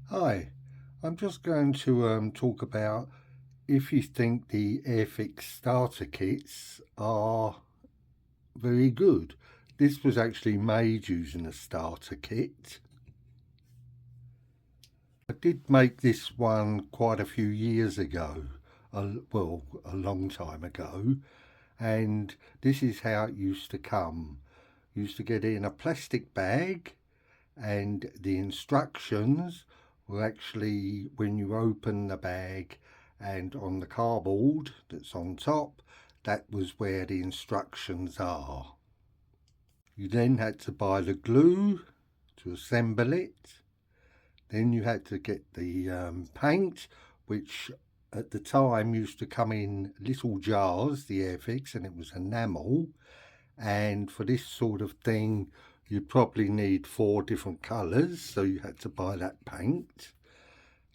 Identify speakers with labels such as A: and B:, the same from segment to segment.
A: Hi, I'm just going to talk about if you think the Airfix Starter Kits are very good. This was actually made using a starter kit. I did make this one quite a few years ago, well, a long time ago, and this is how it used to come. You used to get it in a plastic bag, and the instructions were actually when you open the bag, and on the cardboard that's on top, that was where the instructions are. You then had to buy the glue to assemble it. Then you had to get the paint, which at the time used to come in little jars, the Airfix, and it was enamel. And for this sort of thing, you probably need 4 different colours, so you had to buy that paint.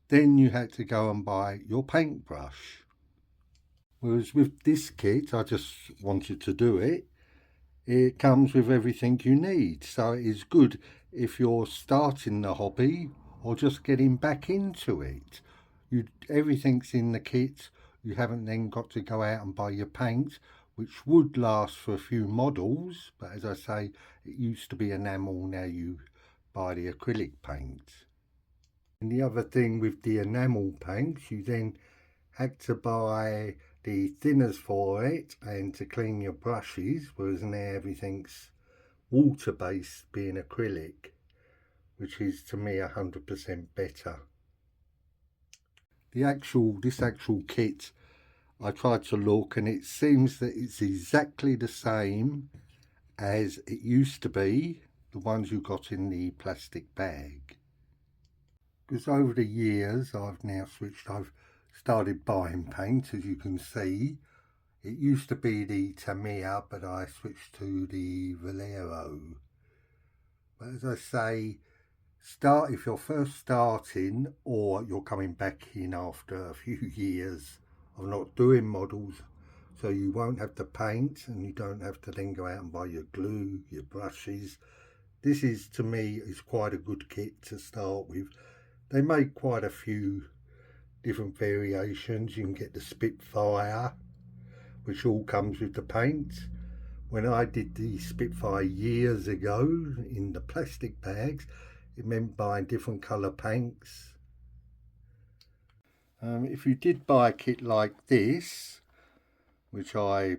A: Then you had to go and buy your paintbrush. Whereas with this kit, I just wanted to do it. It comes with everything you need, so it is good if you're starting the hobby or just getting back into it. Everything's in the kit. You haven't then got to go out and buy your paint, which would last for a few models, but as I say, it used to be enamel, now you buy the acrylic paint. And the other thing with the enamel paint, you then had to buy the thinners for it and to clean your brushes, whereas now everything's water-based, being acrylic, which is to me 100% better. This actual kit, I tried to look and it seems that it's exactly the same as it used to be, the ones you got in the plastic bag. Because over the years I've started buying paint, as you can see. It used to be the Tamiya, but I switched to the Valero. But as I say, if you're first starting or you're coming back in after a few years of not doing models, so you won't have to paint and you don't have to then go out and buy your glue, your brushes. This is, to me, is quite a good kit to start with. They make quite a few different variations. You can get the Spitfire, which all comes with the paint. When I did the Spitfire years ago in the plastic bags, it meant buying different colour paints. If you did buy a kit like this, which I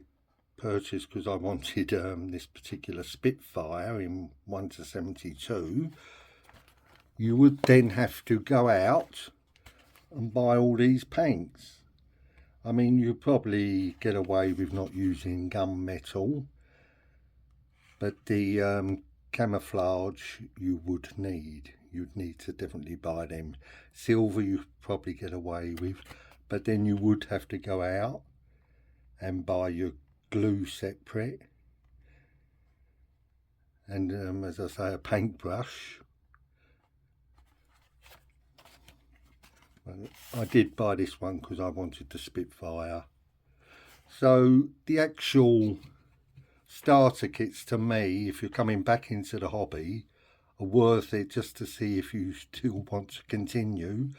A: purchased because I wanted this particular Spitfire in 1:72, you would then have to go out and buy all these paints. I mean, you probably get away with not using gunmetal, but the camouflage you'd need to definitely buy them. Silver you probably get away with, but then you would have to go out and buy your glue separate, and as I say, a paintbrush. I did buy this one because I wanted the Spitfire. So the actual starter kits, to me, if you're coming back into the hobby, are worth it just to see if you still want to continue.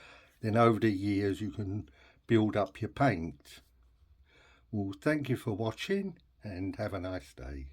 A: Then over the years you can build up your paint. Well, thank you for watching and have a nice day.